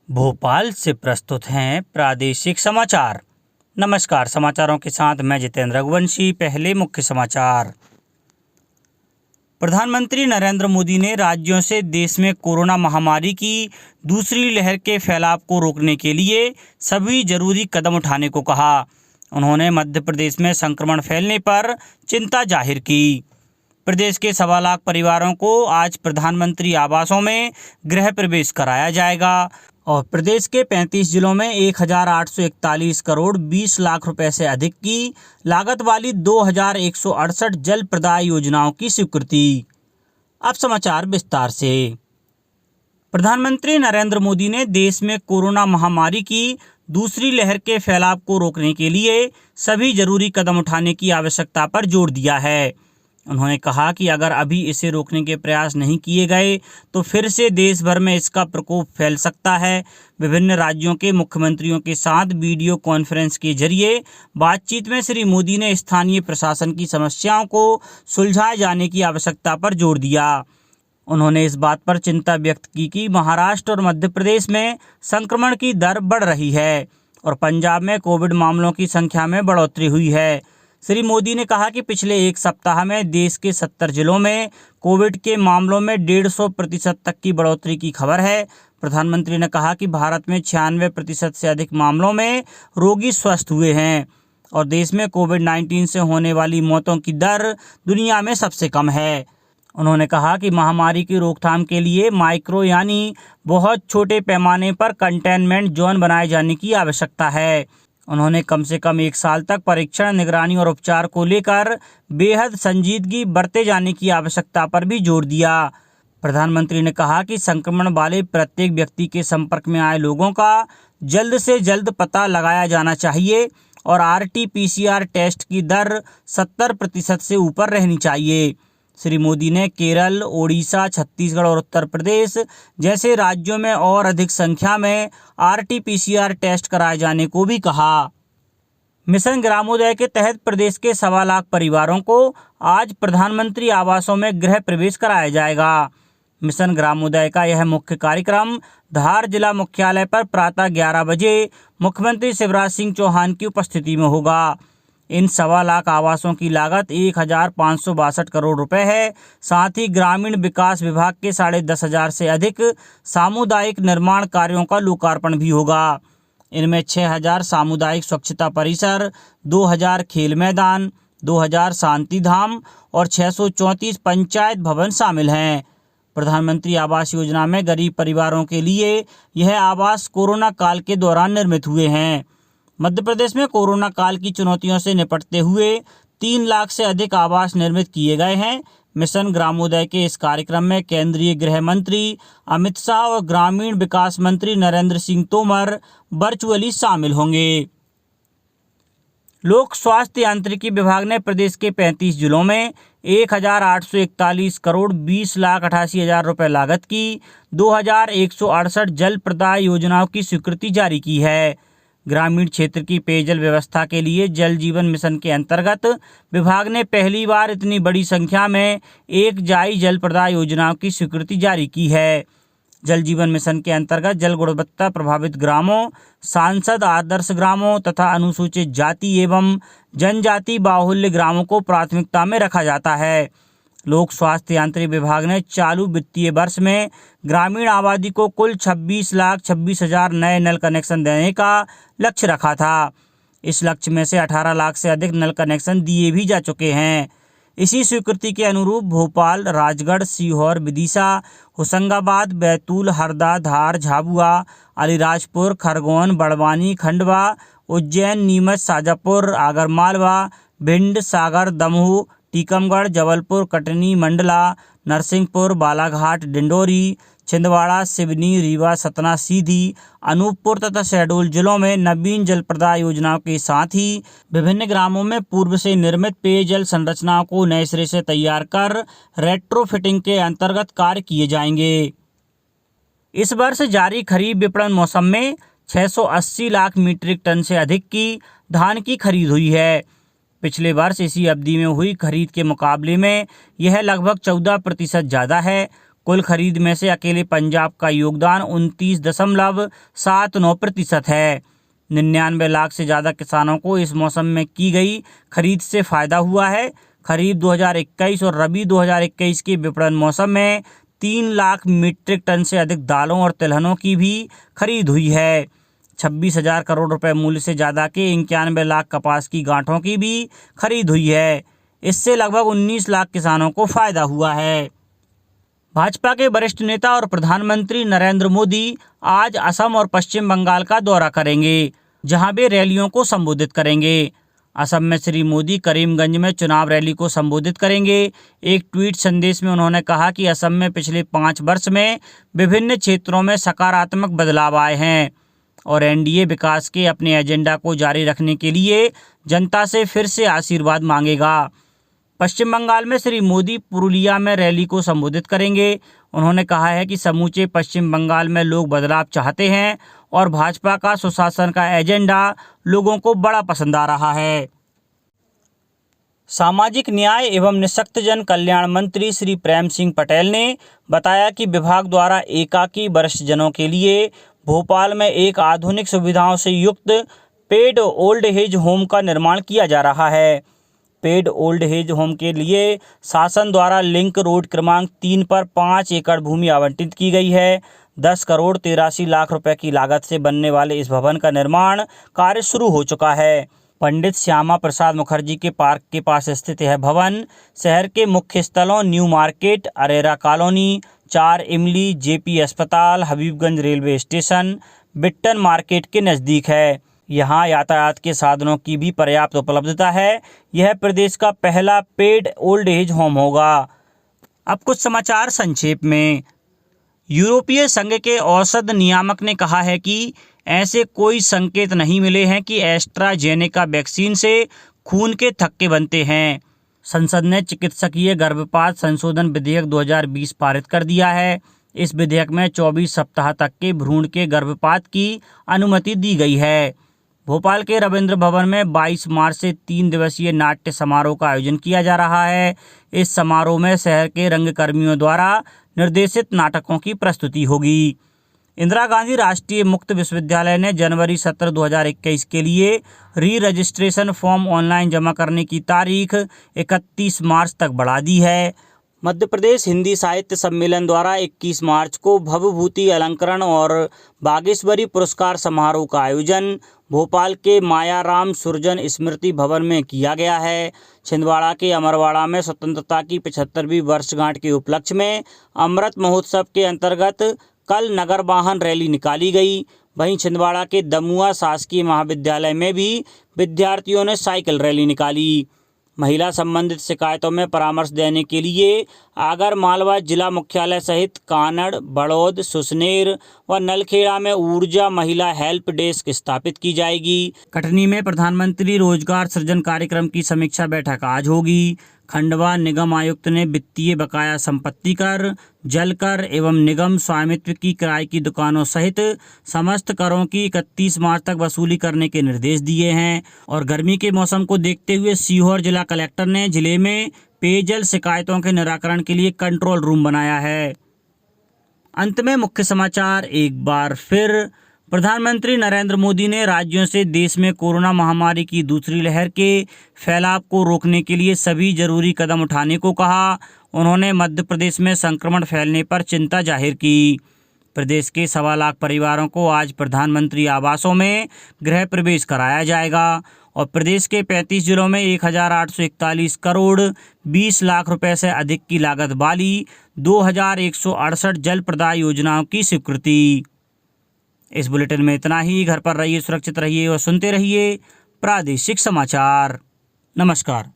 भोपाल से प्रस्तुत हैं प्रादेशिक समाचार। नमस्कार, समाचारों के साथ मैं जितेंद्र रघुवंशी। पहले मुख्य समाचार। प्रधानमंत्री नरेंद्र मोदी ने राज्यों से देश में कोरोना महामारी की दूसरी लहर के फैलाव को रोकने के लिए सभी जरूरी कदम उठाने को कहा। उन्होंने मध्य प्रदेश में संक्रमण फैलने पर चिंता जाहिर की। प्रदेश के 1.25 लाख परिवारों को आज प्रधानमंत्री आवासों में गृह प्रवेश कराया जाएगा और प्रदेश के 35 जिलों में 1841 करोड़ 20 लाख रुपए से अधिक की लागत वाली 2168 जल प्रदाय योजनाओं की स्वीकृति। अब समाचार विस्तार से। प्रधानमंत्री नरेंद्र मोदी ने देश में कोरोना महामारी की दूसरी लहर के फैलाव को रोकने के लिए सभी जरूरी कदम उठाने की आवश्यकता पर जोर दिया है। उन्होंने कहा कि अगर अभी इसे रोकने के प्रयास नहीं किए गए तो फिर से देश भर में इसका प्रकोप फैल सकता है। विभिन्न राज्यों के मुख्यमंत्रियों के साथ वीडियो कॉन्फ्रेंस के जरिए बातचीत में श्री मोदी ने स्थानीय प्रशासन की समस्याओं को सुलझाए जाने की आवश्यकता पर जोर दिया। उन्होंने इस बात पर चिंता व्यक्त की कि महाराष्ट्र और मध्य प्रदेश में संक्रमण की दर बढ़ रही है और पंजाब में कोविड मामलों की संख्या में बढ़ोतरी हुई है। श्री मोदी ने कहा कि पिछले एक सप्ताह में देश के 70 जिलों में कोविड के मामलों में 150% तक की बढ़ोतरी की खबर है। प्रधानमंत्री ने कहा कि भारत में 96% से अधिक मामलों में रोगी स्वस्थ हुए हैं और देश में कोविड-19 से होने वाली मौतों की दर दुनिया में सबसे कम है। उन्होंने कहा कि महामारी की रोकथाम के लिए माइक्रो यानी बहुत छोटे पैमाने पर कंटेनमेंट जोन बनाए जाने की आवश्यकता है। उन्होंने कम से कम 1 साल तक परीक्षण, निगरानी और उपचार को लेकर बेहद संजीदगी बरते जाने की आवश्यकता पर भी जोर दिया। प्रधानमंत्री ने कहा कि संक्रमण वाले प्रत्येक व्यक्ति के संपर्क में आए लोगों का जल्द से जल्द पता लगाया जाना चाहिए और RT-PCR टेस्ट की दर 70% से ऊपर रहनी चाहिए। श्री मोदी ने केरल, ओडिशा, छत्तीसगढ़ और उत्तर प्रदेश जैसे राज्यों में और अधिक संख्या में RT-PCR टेस्ट कराए जाने को भी कहा। मिशन ग्रामोदय के तहत प्रदेश के 1.25 लाख परिवारों को आज प्रधानमंत्री आवासों में गृह प्रवेश कराया जाएगा। मिशन ग्रामोदय का यह मुख्य कार्यक्रम धार जिला मुख्यालय पर प्रातः 11 बजे मुख्यमंत्री शिवराज सिंह चौहान की उपस्थिति में होगा। इन 1.25 लाख आवासों की लागत 1562 करोड़ रुपए है। साथ ही ग्रामीण विकास विभाग के 10,500 से अधिक सामुदायिक निर्माण कार्यों का लोकार्पण भी होगा। इनमें 6,000 सामुदायिक स्वच्छता परिसर, 2,000 खेल मैदान, 2,000 शांति धाम और 634 पंचायत भवन शामिल हैं। प्रधानमंत्री आवास योजना में गरीब परिवारों के लिए यह आवास कोरोना काल के दौरान निर्मित हुए हैं। मध्य प्रदेश में कोरोना काल की चुनौतियों से निपटते हुए 3 लाख से अधिक आवास निर्मित किए गए हैं। मिशन ग्रामोदय के इस कार्यक्रम में केंद्रीय गृह मंत्री अमित शाह और ग्रामीण विकास मंत्री नरेंद्र सिंह तोमर वर्चुअली शामिल होंगे। लोक स्वास्थ्य यांत्रिकी विभाग ने प्रदेश के 35 जिलों में 1841 करोड़ 20 लाख 88 हजार रुपए लागत की 2168 जल प्रदाय योजनाओं की स्वीकृति जारी की है। ग्रामीण क्षेत्र की पेयजल व्यवस्था के लिए जल जीवन मिशन के अंतर्गत विभाग ने पहली बार इतनी बड़ी संख्या में एकजाई जल प्रदाय योजनाओं की स्वीकृति जारी की है। जल जीवन मिशन के अंतर्गत जल गुणवत्ता प्रभावित ग्रामों, सांसद आदर्श ग्रामों तथा अनुसूचित जाति एवं जनजाति बाहुल्य ग्रामों को प्राथमिकता में रखा जाता है। लोक स्वास्थ्य यांत्रिक विभाग ने चालू वित्तीय वर्ष में ग्रामीण आबादी को कुल 26,26,000 नए नल कनेक्शन देने का लक्ष्य रखा था। इस लक्ष्य में से 18 लाख से अधिक नल कनेक्शन दिए भी जा चुके हैं। इसी स्वीकृति के अनुरूप भोपाल, राजगढ़, सीहोर, विदिशा, होशंगाबाद, बैतूल, हरदा, धार, झाबुआ, अलीराजपुर, खरगोन, बड़वानी, खंडवा, उज्जैन, नीमच, शाजापुर, आगरमालवा, भिंड, सागर, दमोह, टीकमगढ़, जबलपुर, कटनी, मंडला, नरसिंहपुर, बालाघाट, डिंडोरी, छिंदवाड़ा, सिवनी, रीवा, सतना, सीधी, अनूपपुर तथा शहडोल जिलों में नवीन जल प्रदाय योजनाओं के साथ ही विभिन्न ग्रामों में पूर्व से निर्मित पेयजल संरचनाओं को नए सिरे से तैयार कर रेट्रोफिटिंग के अंतर्गत कार्य किए जाएंगे। इस वर्ष जारी खरीफ विपणन मौसम में 680 लाख मीट्रिक टन से अधिक की धान की खरीद हुई है। पिछले वर्ष इसी अवधि में हुई खरीद के मुकाबले में यह लगभग 14% ज़्यादा है। कुल खरीद में से अकेले पंजाब का योगदान 29.79% है। 99 लाख से ज़्यादा किसानों को इस मौसम में की गई खरीद से फायदा हुआ है। खरीफ 2021 और रबी 2021 के विपणन मौसम में 3 लाख मीट्रिक टन से अधिक दालों और तिलहनों की भी खरीद हुई है। 26,000 करोड़ रुपए मूल्य से ज़्यादा के 91 लाख कपास की गांठों की भी खरीद हुई है। इससे लगभग 19 लाख किसानों को फायदा हुआ है। भाजपा के वरिष्ठ नेता और प्रधानमंत्री नरेंद्र मोदी आज असम और पश्चिम बंगाल का दौरा करेंगे, जहां वे रैलियों को संबोधित करेंगे। असम में श्री मोदी करीमगंज में चुनाव रैली को संबोधित करेंगे। एक ट्वीट संदेश में उन्होंने कहा कि असम में पिछले 5 वर्ष में विभिन्न क्षेत्रों में सकारात्मक बदलाव आए हैं और एनडीए विकास के अपने एजेंडा को जारी रखने के लिए जनता से फिर से आशीर्वाद मांगेगा। पश्चिम बंगाल में श्री मोदी पुरुलिया में रैली को संबोधित करेंगे। उन्होंने कहा है कि समूचे पश्चिम बंगाल में लोग बदलाव चाहते हैं और भाजपा का सुशासन का एजेंडा लोगों को बड़ा पसंद आ रहा है। सामाजिक न्याय एवं निःशक्तजन कल्याण मंत्री श्री प्रेम सिंह पटेल ने बताया कि विभाग द्वारा एकाकी वरिष्ठजनों के लिए भोपाल में एक आधुनिक सुविधाओं से युक्त पेड ओल्ड एज होम का निर्माण किया जा रहा है। पेड ओल्ड एज होम के लिए शासन द्वारा लिंक रोड क्रमांक 3 पर 5 एकड़ भूमि आवंटित की गई है। 10 करोड़ 83 लाख रुपए की लागत से बनने वाले इस भवन का निर्माण कार्य शुरू हो चुका है। पंडित श्यामा प्रसाद मुखर्जी के पार्क के पास स्थित यह भवन शहर के मुख्य स्थलों न्यू मार्केट, अरेरा कॉलोनी, 4 इमली, जेपी अस्पताल, Habibganj railway station, Bittan market के नज़दीक है। यहाँ यातायात के साधनों की भी पर्याप्त उपलब्धता है। यह प्रदेश का पहला पेड ओल्ड एज होम होगा। अब कुछ समाचार संक्षेप में। यूरोपीय संघ के औषध नियामक ने कहा है कि ऐसे कोई संकेत नहीं मिले हैं कि एस्ट्राजेनेका वैक्सीन से खून के थक्के बनते हैं। संसद ने चिकित्सकीय गर्भपात संशोधन विधेयक 2020 पारित कर दिया है। इस विधेयक में 24 सप्ताह तक के भ्रूण के गर्भपात की अनुमति दी गई है। भोपाल के रविंद्र भवन में 22 मार्च से 3 दिवसीय नाट्य समारोह का आयोजन किया जा रहा है। इस समारोह में शहर के रंगकर्मियों द्वारा निर्देशित नाटकों की प्रस्तुति होगी। इंदिरा गांधी राष्ट्रीय मुक्त विश्वविद्यालय ने जनवरी सत्र 2021 के लिए री रजिस्ट्रेशन फॉर्म ऑनलाइन जमा करने की तारीख 31 मार्च तक बढ़ा दी है। मध्य प्रदेश हिंदी साहित्य सम्मेलन द्वारा 21 मार्च को भवभूति अलंकरण और बागेश्वरी पुरस्कार समारोह का आयोजन भोपाल के मायाराम सुरजन स्मृति भवन में किया गया है। छिंदवाड़ा के अमरवाड़ा में स्वतंत्रता की 75वीं वर्षगांठ के उपलक्ष्य में अमृत महोत्सव के अंतर्गत कल नगर वाहन रैली निकाली गई। वहीं छिंदवाड़ा के दमुआ शासकीय महाविद्यालय में भी विद्यार्थियों ने साइकिल रैली निकाली। महिला संबंधित शिकायतों में परामर्श देने के लिए आगर मालवा जिला मुख्यालय सहित कानड़, बड़ौद, सुसनेर व नलखेड़ा में ऊर्जा महिला हेल्प डेस्क स्थापित की जाएगी। कटनी में प्रधानमंत्री रोजगार सृजन कार्यक्रम की समीक्षा बैठक आज होगी। खंडवा निगम आयुक्त ने वित्तीय बकाया संपत्ति कर, जल कर एवं निगम स्वामित्व की किराए की दुकानों सहित समस्त करों की 31 मार्च तक वसूली करने के निर्देश दिए हैं। और गर्मी के मौसम को देखते हुए सीहोर जिला कलेक्टर ने जिले में पेयजल शिकायतों के निराकरण के लिए कंट्रोल रूम बनाया है। अंत में मुख्य समाचार एक बार फिर। प्रधानमंत्री नरेंद्र मोदी ने राज्यों से देश में कोरोना महामारी की दूसरी लहर के फैलाव को रोकने के लिए सभी जरूरी कदम उठाने को कहा। उन्होंने मध्य प्रदेश में संक्रमण फैलने पर चिंता जाहिर की। प्रदेश के 1.25 लाख परिवारों को आज प्रधानमंत्री आवासों में गृह प्रवेश कराया जाएगा और प्रदेश के 35 जिलों में 1841 करोड़ 20 लाख रुपए से अधिक की लागत वाली 2168 जल प्रदाय योजनाओं की स्वीकृति। इस बुलेटिन में इतना ही। घर पर रहिए, सुरक्षित रहिए और सुनते रहिए प्रादेशिक समाचार। नमस्कार।